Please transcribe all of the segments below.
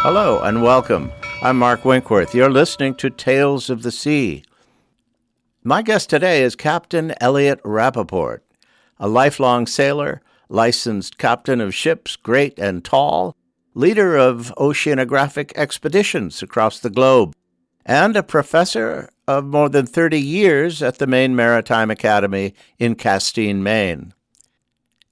Hello and welcome. I'm Mark Winkworth. You're listening to Tales of the Sea. My guest today is Captain Elliot Rappaport, a lifelong sailor, licensed captain of ships great and tall, leader of oceanographic expeditions across the globe, and a professor of more than 30 years at the Maine Maritime Academy in Castine, Maine.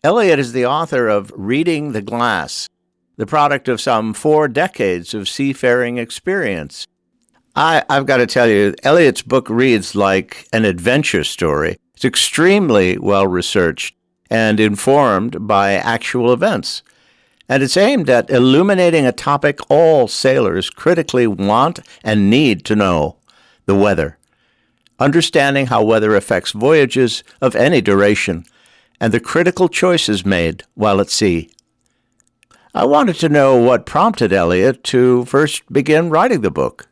Elliot is the author of Reading the Glass, the product of some 4 decades of seafaring experience. I've got to tell you, Elliot's book reads like an adventure story. It's extremely well-researched and informed by actual events. And it's aimed at illuminating a topic all sailors critically want and need to know: the weather. Understanding how weather affects voyages of any duration and the critical choices made while at sea. I wanted to know what prompted Elliot to first begin writing the book.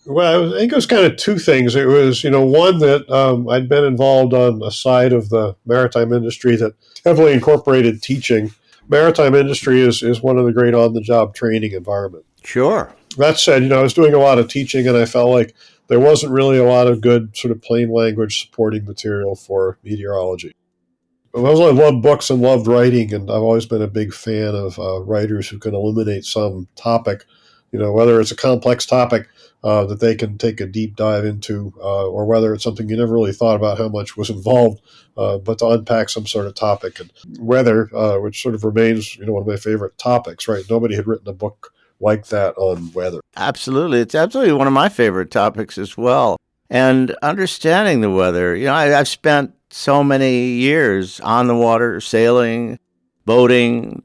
Well, I think it was kind of 2 things. It was, one that I'd been involved on a side of the maritime industry that heavily incorporated teaching. Maritime industry is one of the great on-the-job training environments. Sure. That said, I was doing a lot of teaching, and I felt like there wasn't really a lot of good sort of plain language supporting material for meteorology. I loved books and loved writing, and I've always been a big fan of writers who can illuminate some topic, whether it's a complex topic that they can take a deep dive into, or whether it's something you never really thought about how much was involved, but to unpack some sort of topic. And weather, which sort of remains, one of my favorite topics, right? Nobody had written a book like that on weather. Absolutely. It's absolutely one of my favorite topics as well. And understanding the weather, I've spent so many years on the water, sailing, boating,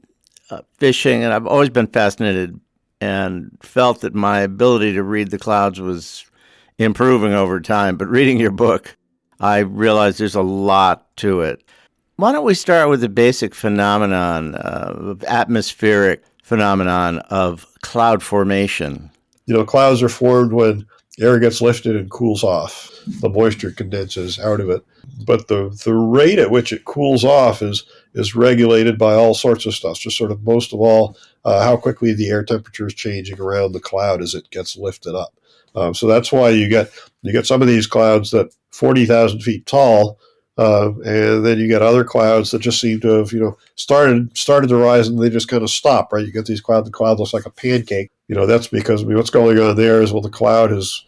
fishing, and I've always been fascinated and felt that my ability to read the clouds was improving over time. But reading your book, I realized there's a lot to it. Why don't we start with the basic phenomenon of atmospheric phenomenon of cloud formation? Clouds are formed when air gets lifted and cools off. The moisture condenses out of it. But the rate at which it cools off is regulated by all sorts of stuff. Just sort of most of all, how quickly the air temperature is changing around the cloud as it gets lifted up. So that's why you get some of these clouds that 40,000 feet tall, and then you get other clouds that just seem to have started to rise and they just kind of stop. Right? You get these clouds. The cloud looks like a pancake. That's because what's going on there is the cloud has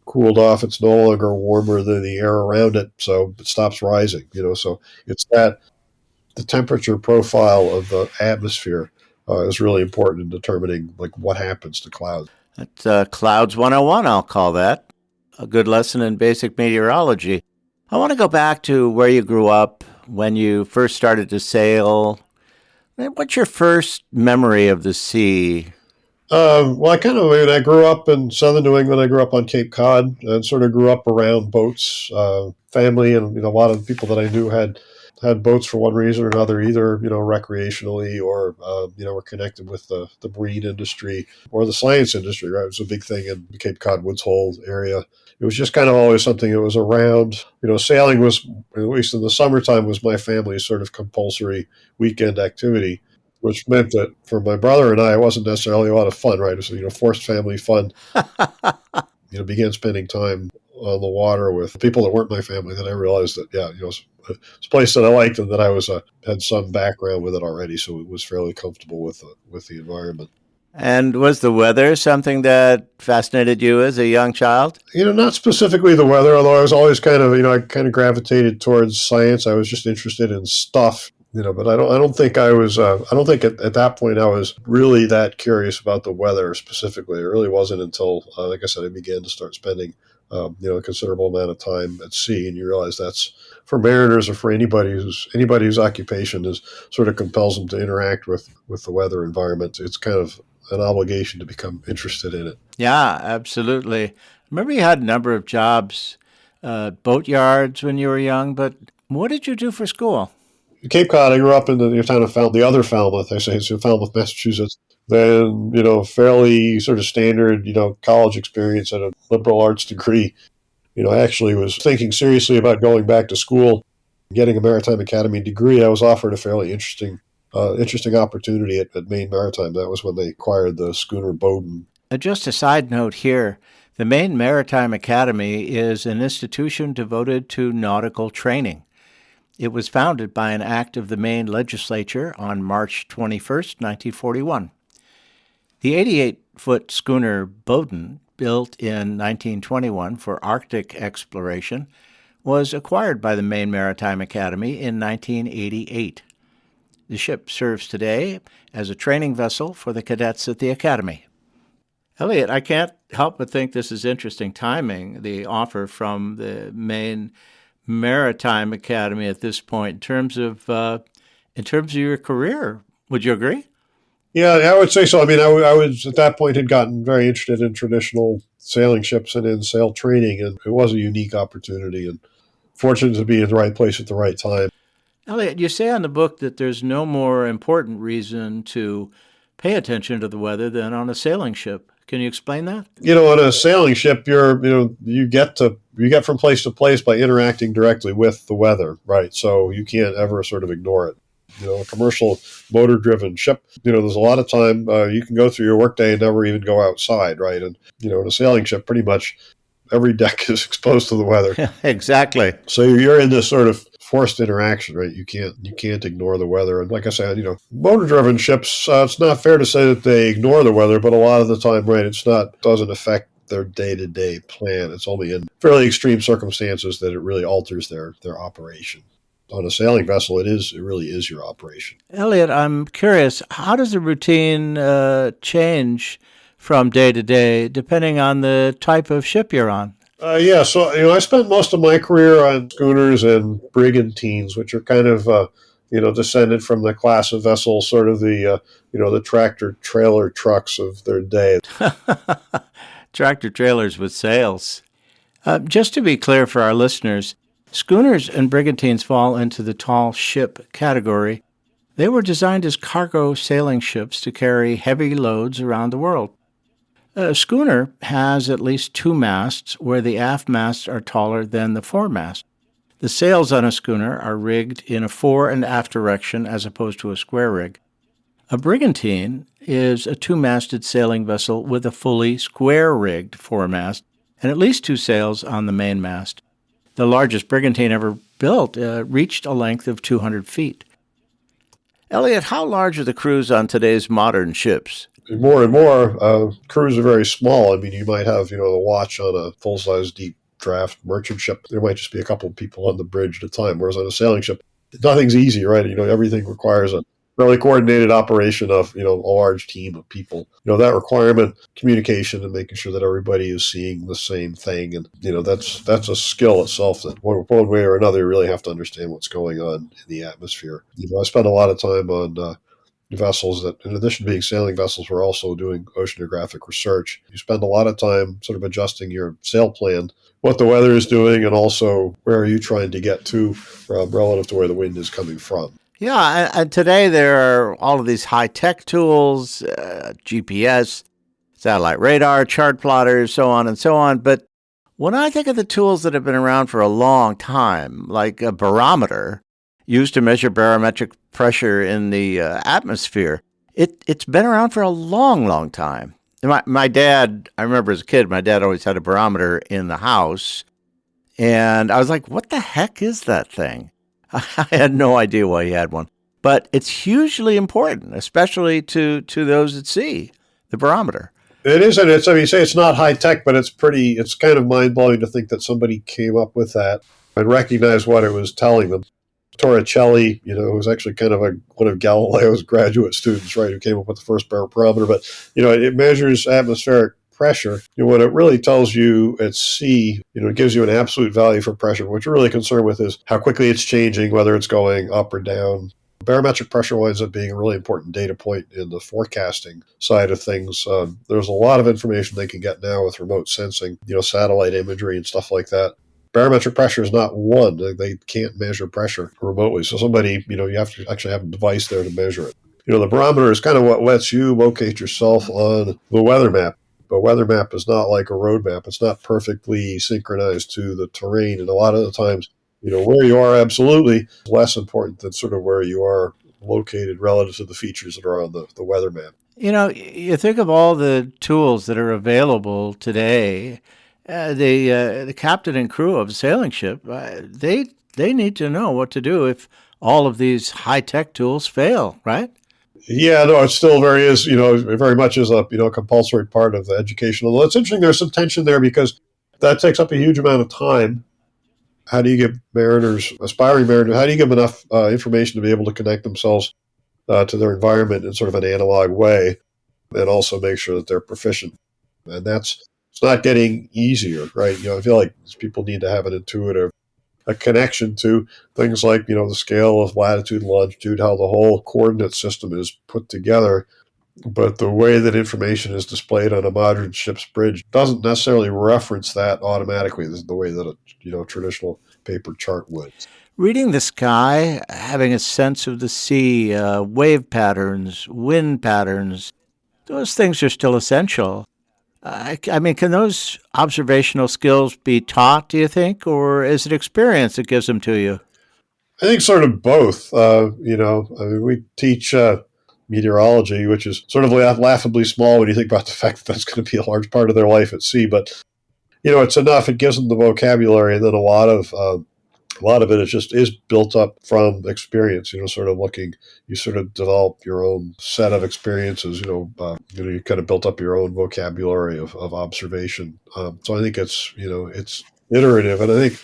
cooled off. It's no longer warmer than the air around it, so it stops rising. So it's that the temperature profile of the atmosphere is really important in determining what happens to clouds. That's Clouds 101, I'll call that. A good lesson in basic meteorology. I want to go back to where you grew up, when you first started to sail. What's your first memory of the sea? Well, I grew up in southern New England. I grew up on Cape Cod and sort of grew up around boats. Family and a lot of the people that I knew had boats for one reason or another, either recreationally or were connected with the marine industry or the science industry. Right, it was a big thing in the Cape Cod Woods Hole area. It was just kind of always something that was around. Sailing was, at least in the summertime, was my family's sort of compulsory weekend activity, which meant that for my brother and I, it wasn't necessarily a lot of fun, right? It was, forced family fun. Began spending time on the water with people that weren't my family. That I realized that, it's a place that I liked and that I was had some background with it already, so it was fairly comfortable with the environment. And was the weather something that fascinated you as a young child? Not specifically the weather, although I was always kind of, I kind of gravitated towards science. I was just interested in stuff. But I don't think I was. I don't think at that point I was really that curious about the weather specifically. It really wasn't until, like I said, I began to start spending, a considerable amount of time at sea, and you realize that's for mariners or for anybody whose occupation is sort of compels them to interact with the weather environment. It's kind of an obligation to become interested in it. Yeah, absolutely. Remember you had a number of jobs, boat yards when you were young, but what did you do for school? Cape Cod, I grew up in the town of the other Falmouth, I say, it's in Falmouth, Massachusetts. Then, fairly sort of standard, college experience at a liberal arts degree. I actually was thinking seriously about going back to school, getting a maritime academy degree. I was offered a fairly interesting interesting opportunity at Maine Maritime. That was when they acquired the schooner Bowden. Just a side note here, the Maine Maritime Academy is an institution devoted to nautical training. It was founded by an act of the Maine legislature on March 21st, 1941. The 88-foot schooner Bowden, built in 1921 for Arctic exploration, was acquired by the Maine Maritime Academy in 1988. The ship serves today as a training vessel for the cadets at the Academy. Elliot, I can't help but think this is interesting timing, the offer from the Maine Maritime Academy at this point in terms of your career. Would you agree? Yeah, I would say so. I mean, I was at that point had gotten very interested in traditional sailing ships and in sail training, and it was a unique opportunity and fortunate to be in the right place at the right time. Elliot, you say on the book that there's no more important reason to pay attention to the weather than on a sailing ship. Can you explain that? On a sailing ship, you get from place to place by interacting directly with the weather, right? So you can't ever sort of ignore it. A commercial motor-driven ship, there's a lot of time you can go through your workday and never even go outside, right? And in a sailing ship, pretty much every deck is exposed to the weather. Exactly. So you're in this sort of forced interaction, right? You can't ignore the weather. And like I said, motor-driven ships, it's not fair to say that they ignore the weather, but a lot of the time, right, doesn't affect their day-to-day plan. It's only in fairly extreme circumstances that it really alters their operation. On a sailing vessel, it really is your operation. Elliot, I'm curious, how does the routine change from day to day depending on the type of ship you're on? So I spent most of my career on schooners and brigantines, which are kind of descended from the class of vessels, sort of the tractor trailer trucks of their day. Tractor trailers with sails. Just to be clear for our listeners, schooners and brigantines fall into the tall ship category. They were designed as cargo sailing ships to carry heavy loads around the world. A schooner has at least two masts, where the aft masts are taller than the foremast. The sails on a schooner are rigged in a fore and aft direction as opposed to a square rig. A brigantine is a two-masted sailing vessel with a fully square-rigged foremast and at least two sails on the mainmast. The largest brigantine ever built reached a length of 200 feet. Elliot, how large are the crews on today's modern ships? More and more, crews are very small. I mean, you might have, the watch on a full-size deep draft merchant ship. There might just be a couple of people on the bridge at a time, whereas on a sailing ship, nothing's easy, right? Everything requires a really coordinated operation of, a large team of people. That requirement, communication, and making sure that everybody is seeing the same thing. And, that's a skill itself that one way or another, you really have to understand what's going on in the atmosphere. I spent a lot of time on vessels that, in addition to being sailing vessels, were also doing oceanographic research. You spend a lot of time sort of adjusting your sail plan, what the weather is doing, and also where are you trying to get to relative to where the wind is coming from. Yeah, and today there are all of these high-tech tools, GPS, satellite radar, chart plotters, so on and so on. But when I think of the tools that have been around for a long time, like a barometer used to measure barometric pressure in the atmosphere, it's been around for a long, long time. My dad, I remember as a kid, my dad always had a barometer in the house. And I was like, what the heck is that thing? I had no idea why he had one. But it's hugely important, especially to those at sea, the barometer. It is, and you say it's not high tech, but it's kind of mind blowing to think that somebody came up with that and recognized what it was telling them. Torricelli, who was actually kind of one of Galileo's graduate students, right, who came up with the first barometer. But, it measures atmospheric pressure. What it really tells you at sea, it gives you an absolute value for pressure. What you're really concerned with is how quickly it's changing, whether it's going up or down. Barometric pressure winds up being a really important data point in the forecasting side of things. There's a lot of information they can get now with remote sensing, satellite imagery and stuff like that. Barometric pressure is not one. They can't measure pressure remotely. So somebody, you have to actually have a device there to measure it. The barometer is kind of what lets you locate yourself on the weather map. A weather map is not like a road map. It's not perfectly synchronized to the terrain. And a lot of the times, where you are absolutely less important than sort of where you are located relative to the features that are on the weather map. You think of all the tools that are available today. The captain and crew of a sailing ship, they need to know what to do if all of these high tech tools fail, right? Yeah, no, it still very much is a compulsory part of the education. Although it's interesting, there's some tension there because that takes up a huge amount of time. How do you give aspiring mariners, how do you give enough information to be able to connect themselves to their environment in sort of an analog way, and also make sure that they're proficient? And it's not getting easier, right? I feel like people need to have a connection to things like, the scale of latitude and longitude, how the whole coordinate system is put together. But the way that information is displayed on a modern ship's bridge doesn't necessarily reference that automatically the way that a traditional paper chart would. Reading the sky, having a sense of the sea, wave patterns, wind patterns, those things are still essential. I mean, can those observational skills be taught, do you think, or is it experience that gives them to you? I think sort of both. I mean, we teach meteorology, which is sort of laughably small when you think about the fact that that's going to be a large part of their life at sea. But it's enough. It gives them the vocabulary, and then a lot of it is built up from experience. Sort of looking, you sort of develop your own set of experiences. You kind of built up your own vocabulary of observation. So I think it's iterative, and I think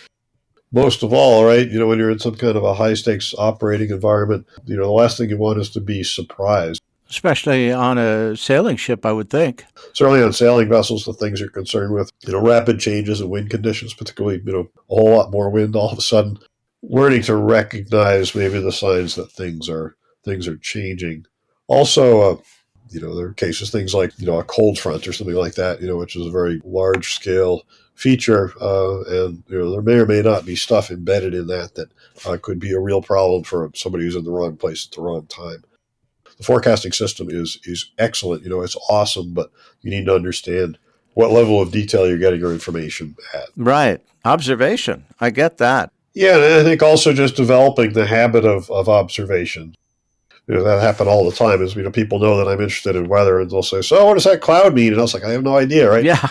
most of all, right, when you're in some kind of a high stakes operating environment, the last thing you want is to be surprised. Especially on a sailing ship, I would think. Certainly on sailing vessels, the things you're concerned with, rapid changes in wind conditions, particularly, a whole lot more wind all of a sudden, learning to recognize maybe the signs that things are changing. Also, there are cases, things like, a cold front or something like that, which is a very large scale feature. And, there may or may not be stuff embedded in that could be a real problem for somebody who's in the wrong place at the wrong time. The forecasting system is excellent. It's awesome, but you need to understand what level of detail you're getting your information at. Right. Observation. I get that. Yeah, and I think also just developing the habit of observation. That happen all the time is, people know that I'm interested in weather and they'll say, so what does that cloud mean? And I was like, I have no idea, right? Yeah.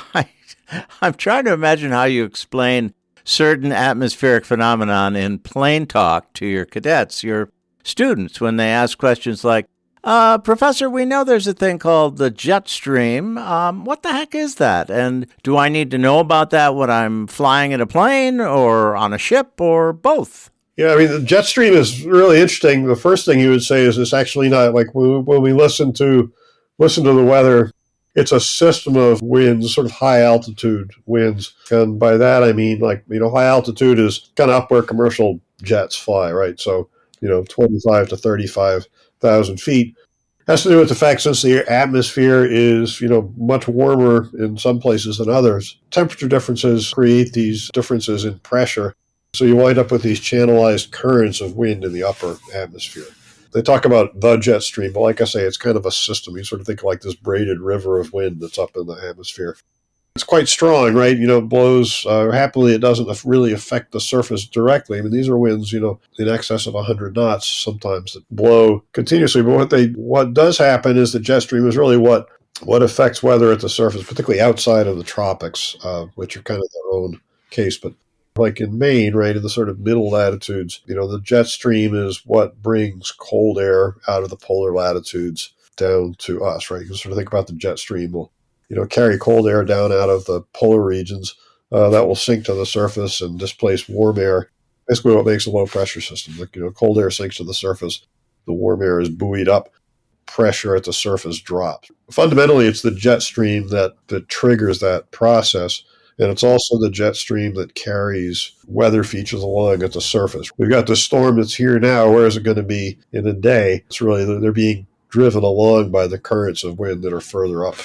I'm trying to imagine how you explain certain atmospheric phenomenon in plain talk to your cadets, your students, when they ask questions like, Professor, we know there's a thing called the jet stream. What the heck is that? And do I need to know about that when I'm flying in a plane or on a ship or both? Yeah, I mean, the jet stream is really interesting. The first thing you would say is it's actually not like when we listen to the weather, it's a system of winds, sort of high altitude winds. And by that, I mean, like, high altitude is kind of up where commercial jets fly, right? So, 25 to 35,000 feet. Has to do with the fact since the atmosphere is, much warmer in some places than others, temperature differences create these differences in pressure. So you wind up with these channelized currents of wind in the upper atmosphere. They talk about the jet stream, but like I say, it's kind of a system. You sort of think of like this braided river of wind that's up in the atmosphere. It's quite strong, right? It blows happily. It doesn't really affect the surface directly. I mean, these are winds, in excess of 100 knots sometimes that blow continuously. But what does happen is the jet stream is really what affects weather at the surface, particularly outside of the tropics, which are kind of their own case. But like in Maine, right, in the sort of middle latitudes, the jet stream is what brings cold air out of the polar latitudes down to us, right? You can sort of think about the jet stream will, carry cold air down out of the polar regions that will sink to the surface and displace warm air. Basically what makes a low pressure system. Like, cold air sinks to the surface, the warm air is buoyed up, pressure at the surface drops. Fundamentally, it's the jet stream that triggers that process. And it's also the jet stream that carries weather features along at the surface. We've got the storm that's here now. Where is it going to be in a day? It's really, they're being driven along by the currents of wind that are further up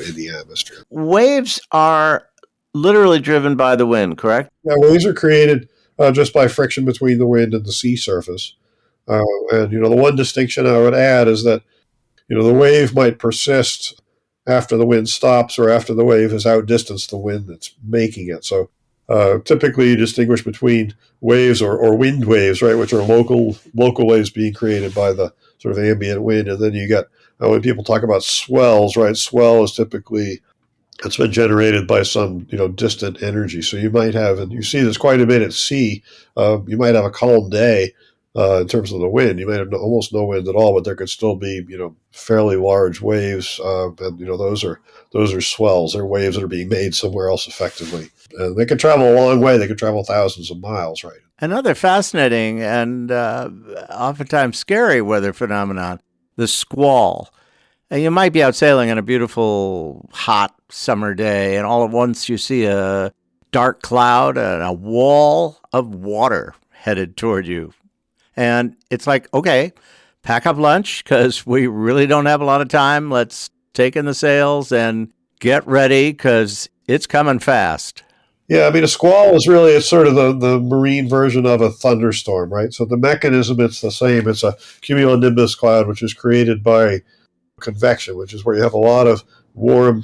in the atmosphere. Waves are literally driven by the wind, correct? Yeah, waves are created just by friction between the wind and the sea surface. And, the one distinction I would add is that, the wave might persist after the wind stops or after the wave has outdistanced the wind that's making it. So Typically, you distinguish between waves or wind waves, right, which are local waves being created by the sort of ambient wind, and then you get when people talk about swells, right? Swell is typically it's been generated by some distant energy. So you might have, and you see this quite a bit at sea. You might have a calm day in terms of the wind. You might have almost no wind at all, but there could still be fairly large waves, and those are swells. They're waves that are being made somewhere else effectively, and they can travel a long way. They can travel thousands of miles, right? Another fascinating and oftentimes scary weather phenomenon, the squall. And you might be out sailing on a beautiful, hot summer day, and all at once you see a dark cloud and a wall of water headed toward you. And it's like, okay, pack up lunch because we really don't have a lot of time. Let's take in the sails and get ready because it's coming fast. Yeah, I mean, a squall it's sort of the marine version of a thunderstorm, right? So the mechanism, it's the same. It's a cumulonimbus cloud, which is created by convection, which is where you have a lot of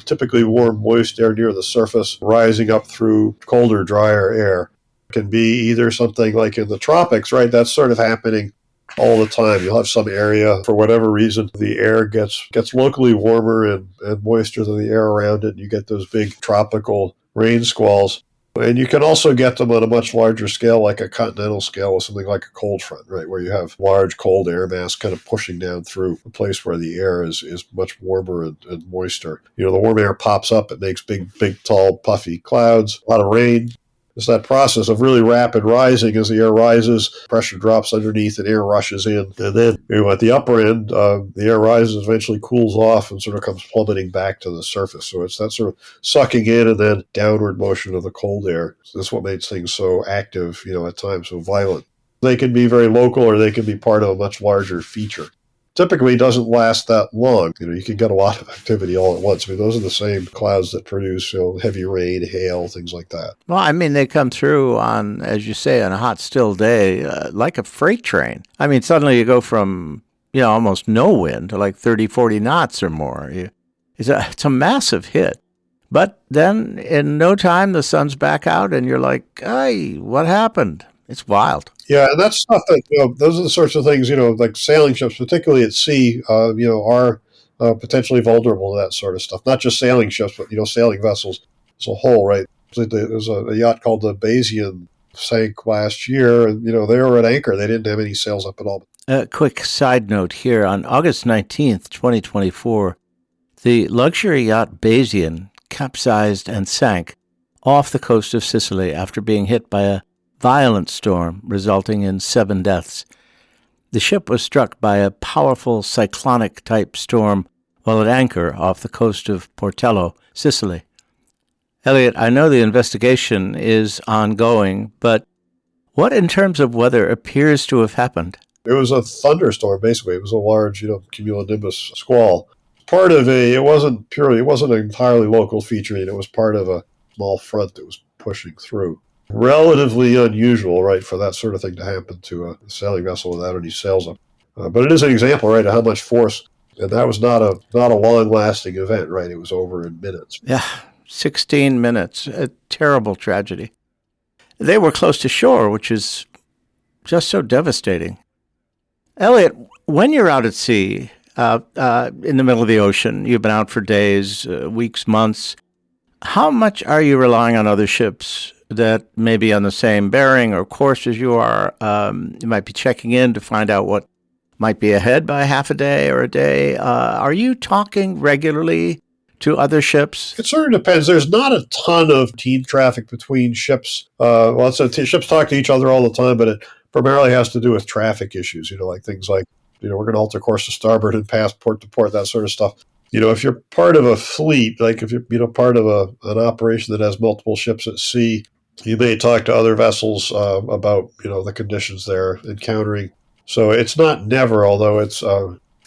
typically warm, moist air near the surface rising up through colder, drier air. It can be either something like in the tropics, right? That's sort of happening all the time. You'll have some area, for whatever reason, the air gets locally warmer and moister than the air around it, and you get those big tropical rain squalls. And you can also get them on a much larger scale, like a continental scale with something like a cold front, right, where you have large cold air mass kind of pushing down through a place where the air is much warmer and moister. The warm air pops up, it makes big, tall, puffy clouds, a lot of rain. It's that process of really rapid rising. As the air rises, pressure drops underneath and air rushes in. And then at the upper end, the air rises, eventually cools off and sort of comes plummeting back to the surface. So it's that sort of sucking in and then downward motion of the cold air. So that's what makes things so active, at times so violent. They can be very local or they can be part of a much larger feature. Typically doesn't last that long. You can get a lot of activity all at once. I mean, those are the same clouds that produce heavy rain, hail, things like that. Well, I mean, they come through on, as you say, on a hot, still day, like a freight train. I mean, suddenly you go from, almost no wind to like 30, 40 knots or more. It's a massive hit. But then in no time, the sun's back out and you're like, hey, what happened? It's wild. Yeah, and that's stuff that, those are the sorts of things, like sailing ships, particularly at sea, are potentially vulnerable to that sort of stuff. Not just sailing ships, but, sailing vessels as a whole, right? There's a yacht called the Bayesian sank last year, and, they were at anchor. They didn't have any sails up at all. A quick side note here. On August 19th, 2024, the luxury yacht Bayesian capsized and sank off the coast of Sicily after being hit by a violent storm, resulting in 7 deaths. The ship was struck by a powerful cyclonic-type storm while at anchor off the coast of Portello, Sicily. Elliot, I know the investigation is ongoing, but what in terms of weather appears to have happened? It was a thunderstorm, basically. It was a large, cumulonimbus squall. It wasn't an entirely local feature. It was part of a small front that was pushing through. Relatively unusual, right, for that sort of thing to happen to a sailing vessel without any sails up. But it is an example, right, of how much force, and that was not a long-lasting event, right? It was over in minutes. Yeah, 16 minutes. A terrible tragedy. They were close to shore, which is just so devastating. Elliot, when you're out at sea, in the middle of the ocean, you've been out for days, weeks, months, how much are you relying on other ships that may be on the same bearing or course as you are? You might be checking in to find out what might be ahead by half a day or a day. Are you talking regularly to other ships? It sort of depends. There's not a ton of team traffic between ships. Ships talk to each other all the time, but it primarily has to do with traffic issues, like things like, we're going to alter course to starboard and pass port to port, that sort of stuff. If you're part of a fleet, like if you're part of an operation that has multiple ships at sea, you may talk to other vessels about, the conditions they're encountering. So it's not never, although it's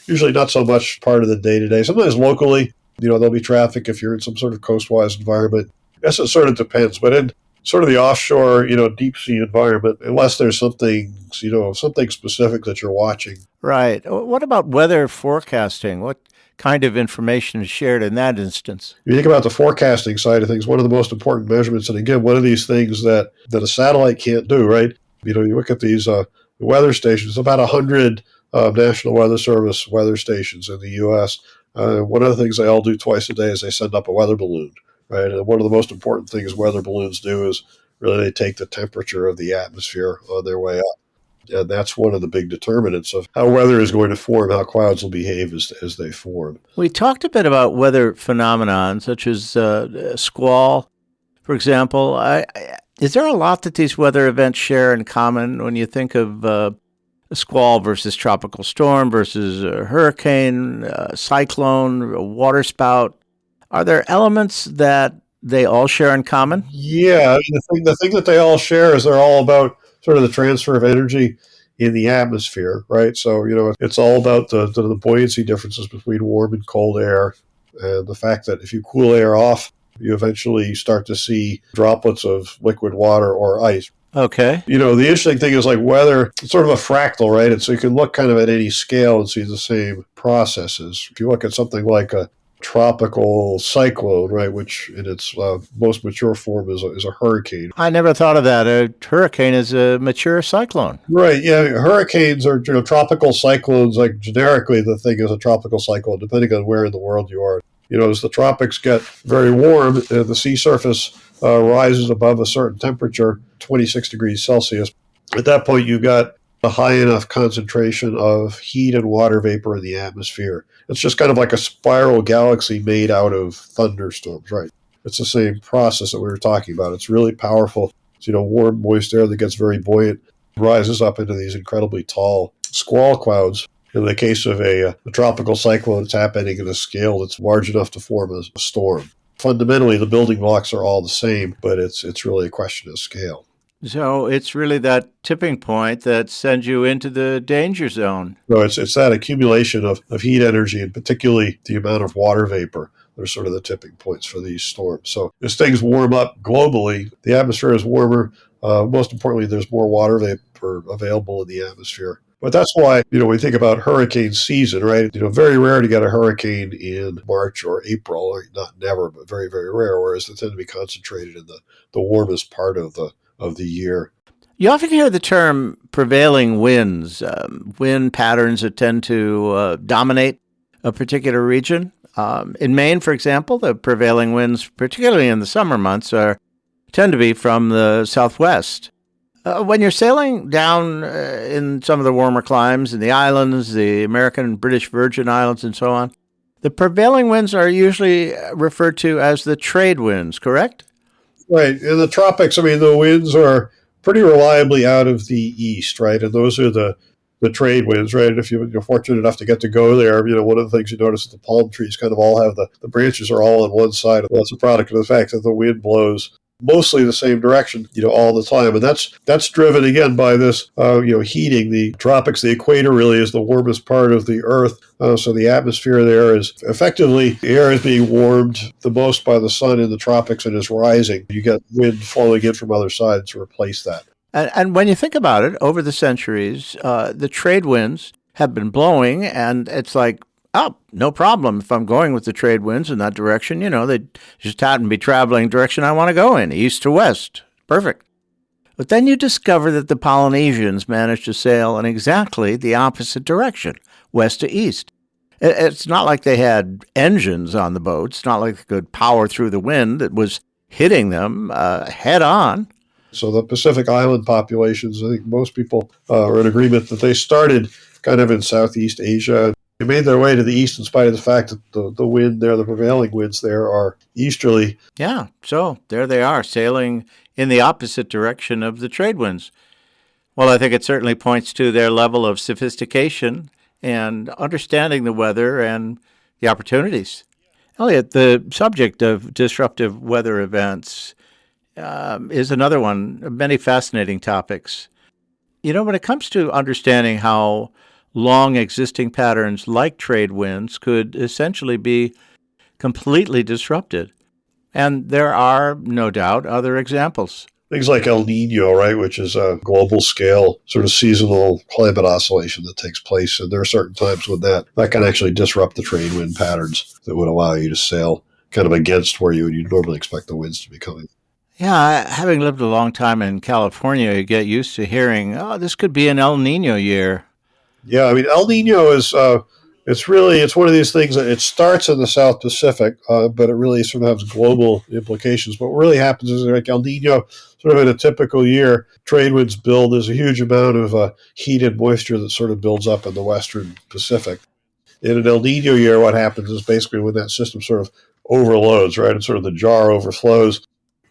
usually not so much part of the day-to-day. Sometimes locally, there'll be traffic if you're in some sort of coastwise environment. I guess it sort of depends. But in sort of the offshore, deep sea environment, unless there's something specific that you're watching. Right. What about weather forecasting? What kind of information is shared in that instance? You think about the forecasting side of things, one of the most important measurements, and again, one of these things that a satellite can't do, right? You look at these weather stations, about 100 National Weather Service weather stations in the U.S. One of the things they all do twice a day is they send up a weather balloon, right? And one of the most important things weather balloons do is really they take the temperature of the atmosphere on their way up. And that's one of the big determinants of how weather is going to form, how clouds will behave as they form. We talked a bit about weather phenomenon, such as squall, for example. Is there a lot that these weather events share in common when you think of a squall versus tropical storm versus a hurricane, cyclone, a waterspout? Are there elements that they all share in common? Yeah, I mean, the thing that they all share is they're all about sort of the transfer of energy in the atmosphere, right? So, it's all about the buoyancy differences between warm and cold air, and the fact that if you cool air off, you eventually start to see droplets of liquid water or ice. Okay. The interesting thing is like weather, it's sort of a fractal, right? And so you can look kind of at any scale and see the same processes. If you look at something like a tropical cyclone, right, which in its most mature form is a hurricane. I never thought of that. A hurricane is a mature cyclone. Right, yeah. Hurricanes are tropical cyclones. Like generically, the thing is a tropical cyclone, depending on where in the world you are. As the tropics get very warm, the sea surface rises above a certain temperature, 26 degrees Celsius. At that point, you've got a high enough concentration of heat and water vapor in the atmosphere. It's just kind of like a spiral galaxy made out of thunderstorms, right? It's the same process that we were talking about. It's really powerful. It's, warm, moist air that gets very buoyant, rises up into these incredibly tall squall clouds. In the case of a tropical cyclone, it's happening at a scale that's large enough to form a storm. Fundamentally, the building blocks are all the same, but it's really a question of scale. So it's really that tipping point that sends you into the danger zone. So it's that accumulation of heat energy, and particularly the amount of water vapor. They're sort of the tipping points for these storms. So as things warm up globally, the atmosphere is warmer. Most importantly, there's more water vapor available in the atmosphere. But that's why, we think about hurricane season, right? Very rare to get a hurricane in March or April, or not never, but very, very rare, whereas they tend to be concentrated in the warmest part of the year. You often hear the term prevailing winds, wind patterns that tend to dominate a particular region. In Maine, for example, the prevailing winds, particularly in the summer months, tend to be from the southwest. When you're sailing down in some of the warmer climes, in the islands, the American and British Virgin Islands and so on, the prevailing winds are usually referred to as the trade winds, correct? Right. In the tropics, the winds are pretty reliably out of the east, right? And those are the trade winds, right? And if you're fortunate enough to get to go there, one of the things you notice is the palm trees kind of all have the branches are all on one side. Well, that's a product of the fact that the wind blows mostly the same direction, all the time. And that's driven again by this, heating. The tropics, the equator really is the warmest part of the Earth. So the atmosphere there is effectively, the air is being warmed the most by the sun in the tropics and is rising. You get wind flowing in from other sides to replace that. And when you think about it, over the centuries, the trade winds have been blowing, and it's like, oh, no problem. If I'm going with the trade winds in that direction, they just happen to be traveling direction I want to go in, east to west. Perfect. But then you discover that the Polynesians managed to sail in exactly the opposite direction, west to east. It's not like they had engines on the boats. It's not like they could power through the wind that was hitting them head on. So the Pacific Island populations, I think most people are in agreement that they started kind of in Southeast Asia. They made their way to the east in spite of the fact that the wind there, the prevailing winds there are easterly. Yeah, so there they are, sailing in the opposite direction of the trade winds. Well, I think it certainly points to their level of sophistication and understanding the weather and the opportunities. Elliot, the subject of disruptive weather events is another one of many fascinating topics. When it comes to understanding how long existing patterns like trade winds could essentially be completely disrupted, and there are, no doubt, other examples. things like El Nino, right, which is a global scale sort of seasonal climate oscillation that takes place. And there are certain times when that can actually disrupt the trade wind patterns that would allow you to sail kind of against where you'd normally expect the winds to be coming. Yeah, having lived a long time in California, you get used to hearing, oh, this could be an El Nino year. Yeah, I mean, El Nino is it's one of these things that it starts in the South Pacific, but it really sort of has global implications. But what really happens is like El Nino, sort of in a typical year, trade winds build. There's a huge amount of heat and moisture that sort of builds up in the Western Pacific. In an El Nino year, what happens is basically when that system sort of overloads, right, and sort of the jar overflows,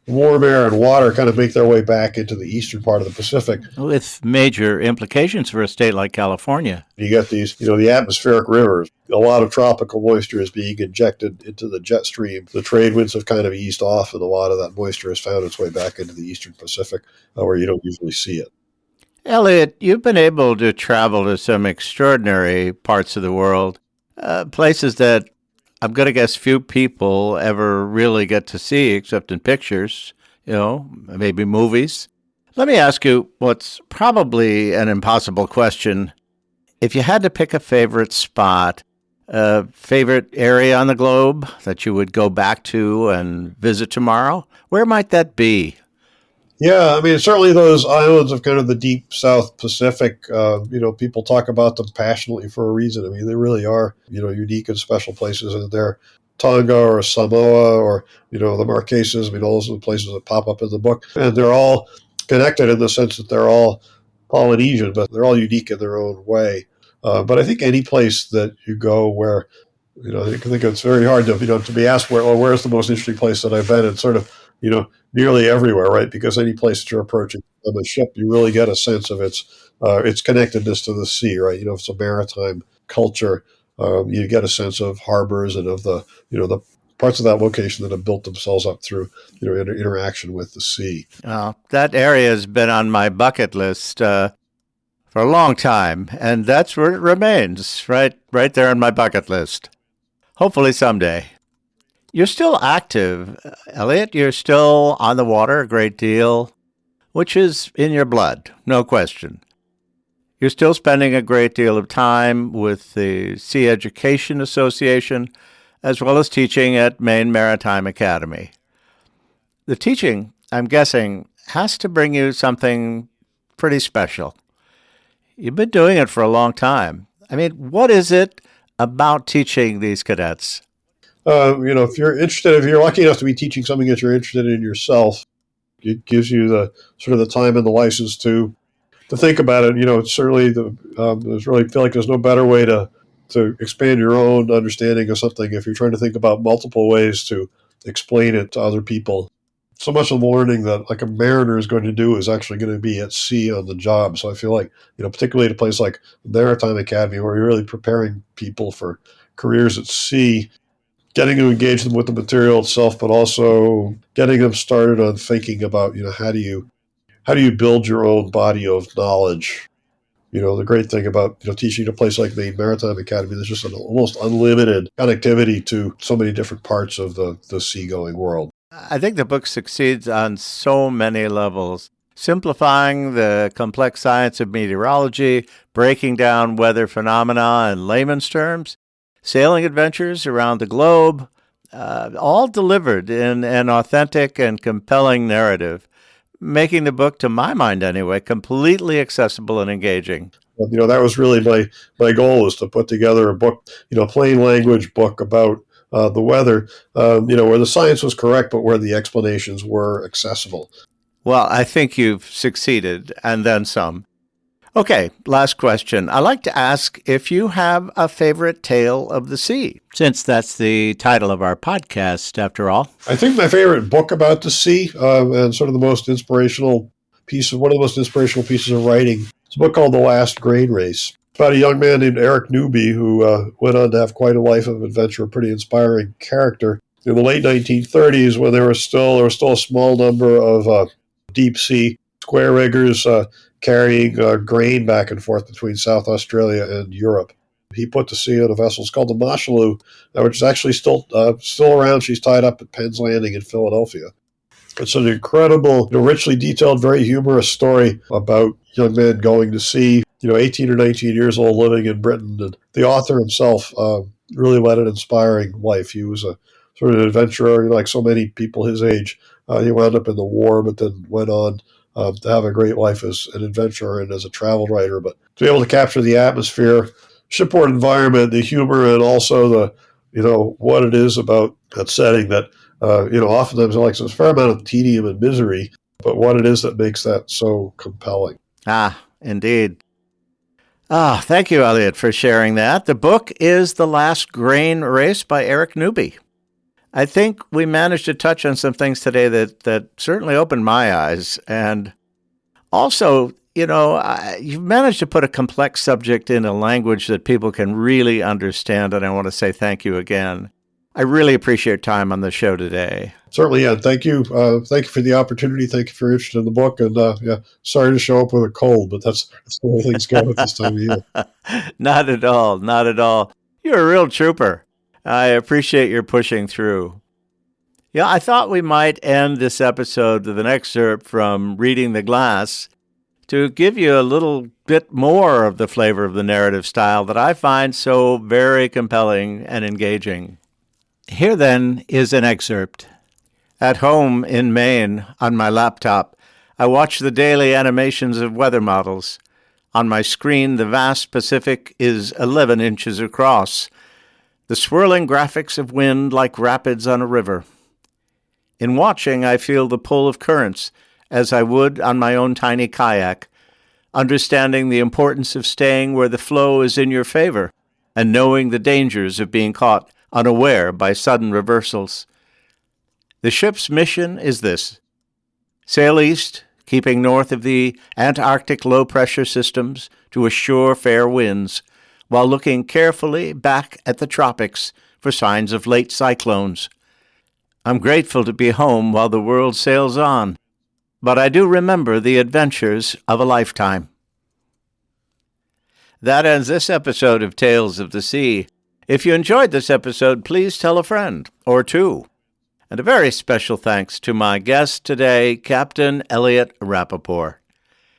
warm air and water kind of make their way back into the eastern part of the Pacific. With major implications for a state like California. You get these, the atmospheric rivers. A lot of tropical moisture is being injected into the jet stream. The trade winds have kind of eased off, and a lot of that moisture has found its way back into the eastern Pacific, where you don't usually see it. Elliot, you've been able to travel to some extraordinary parts of the world, places that I'm going to guess few people ever really get to see except in pictures, maybe movies. Let me ask you what's probably an impossible question. If you had to pick a favorite spot, a favorite area on the globe that you would go back to and visit tomorrow, where might that be? Yeah, I mean, certainly those islands of kind of the deep South Pacific, people talk about them passionately for a reason. I mean, they really are, unique and special places. And they're Tonga or Samoa or, the Marquesas. I mean, all those are the places that pop up in the book. And they're all connected in the sense that they're all Polynesian, but they're all unique in their own way. But I think any place that you go where, I think it's very hard to be asked where's the most interesting place that I've been. And sort of, nearly everywhere, right? Because any place that you're approaching on a ship, you really get a sense of its connectedness to the sea, right? If it's a maritime culture, you get a sense of harbors and of the parts of that location that have built themselves up through, interaction with the sea. That area has been on my bucket list for a long time, and that's where it remains, right there on my bucket list. Hopefully someday. You're still active, Elliot. You're still on the water a great deal, which is in your blood, no question. You're still spending a great deal of time with the Sea Education Association, as well as teaching at Maine Maritime Academy. The teaching, I'm guessing, has to bring you something pretty special. You've been doing it for a long time. I mean, what is it about teaching these cadets? If you're lucky enough to be teaching something that you're interested in yourself, it gives you the sort of the time and the license to think about it. It's certainly there's really feel like there's no better way to expand your own understanding of something if you're trying to think about multiple ways to explain it to other people. So much of the learning that like a mariner is going to do is actually going to be at sea on the job. So I feel like, particularly at a place like the Maritime Academy where you're really preparing people for careers at sea, getting to engage them with the material itself, but also getting them started on thinking about, how do you build your own body of knowledge? The great thing about teaching at a place like Maine Maritime Academy, there's just an almost unlimited connectivity to so many different parts of the seagoing world. I think the book succeeds on so many levels, simplifying the complex science of meteorology, breaking down weather phenomena in layman's terms, sailing adventures around the globe, all delivered in an authentic and compelling narrative, making the book, to my mind anyway, completely accessible and engaging. That was really my goal, was to put together a book, plain language book about the weather, where the science was correct, but where the explanations were accessible. Well, I think you've succeeded, and then some. Okay, last question. I like to ask if you have a favorite tale of the sea, since that's the title of our podcast, after all. I think my favorite book about the sea, and sort of one of the most inspirational pieces of writing, is a book called The Last Grain Race. About a young man named Eric Newby who went on to have quite a life of adventure, a pretty inspiring character. In the late 1930s, when there was still a small number of deep sea square riggers carrying grain back and forth between South Australia and Europe. He put to sea on a vessel. It's called the Mashaloo, which is actually still around. She's tied up at Penn's Landing in Philadelphia. It's an incredible, richly detailed, very humorous story about young men going to sea, 18 or 19 years old, living in Britain. And the author himself really led an inspiring life. He was a sort of an adventurer, like so many people his age. He wound up in the war, but then went on to have a great life as an adventurer and as a travel writer. But to be able to capture the atmosphere, shipboard environment, the humor, and also the, what it is about that setting that, oftentimes there's a fair amount of tedium and misery, but what it is that makes that so compelling. Ah, indeed. Ah, thank you, Elliot, for sharing that. The book is The Last Grain Race by Eric Newby. I think we managed to touch on some things today that certainly opened my eyes. And also, you've managed to put a complex subject in a language that people can really understand, and I want to say thank you again. I really appreciate your time on the show today. Certainly, yeah. Thank you. Thank you for the opportunity. Thank you for your interest in the book. And sorry to show up with a cold, but that's the way things go at this time of year. Not at all. Not at all. You're a real trooper. I appreciate your pushing through. Yeah, I thought we might end this episode with an excerpt from Reading the Glass to give you a little bit more of the flavor of the narrative style that I find so very compelling and engaging. Here, then, is an excerpt. At home in Maine, on my laptop, I watch the daily animations of weather models. On my screen, the vast Pacific is 11 inches across, the swirling graphics of wind like rapids on a river. In watching, I feel the pull of currents, as I would on my own tiny kayak, understanding the importance of staying where the flow is in your favor, and knowing the dangers of being caught unaware by sudden reversals. The ship's mission is this: sail east, keeping north of the Antarctic low-pressure systems to assure fair winds, while looking carefully back at the tropics for signs of late cyclones. I'm grateful to be home while the world sails on, but I do remember the adventures of a lifetime. That ends this episode of Tales of the Sea. If you enjoyed this episode, please tell a friend or two. And a very special thanks to my guest today, Captain Elliot Rappaport.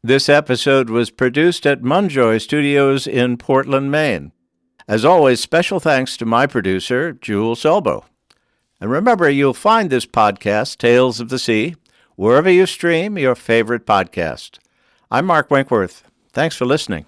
This episode was produced at Munjoy Studios in Portland, Maine. As always, special thanks to my producer, Jules Selbo. And remember, you'll find this podcast, Tales of the Sea, wherever you stream your favorite podcast. I'm Mark Winkworth. Thanks for listening.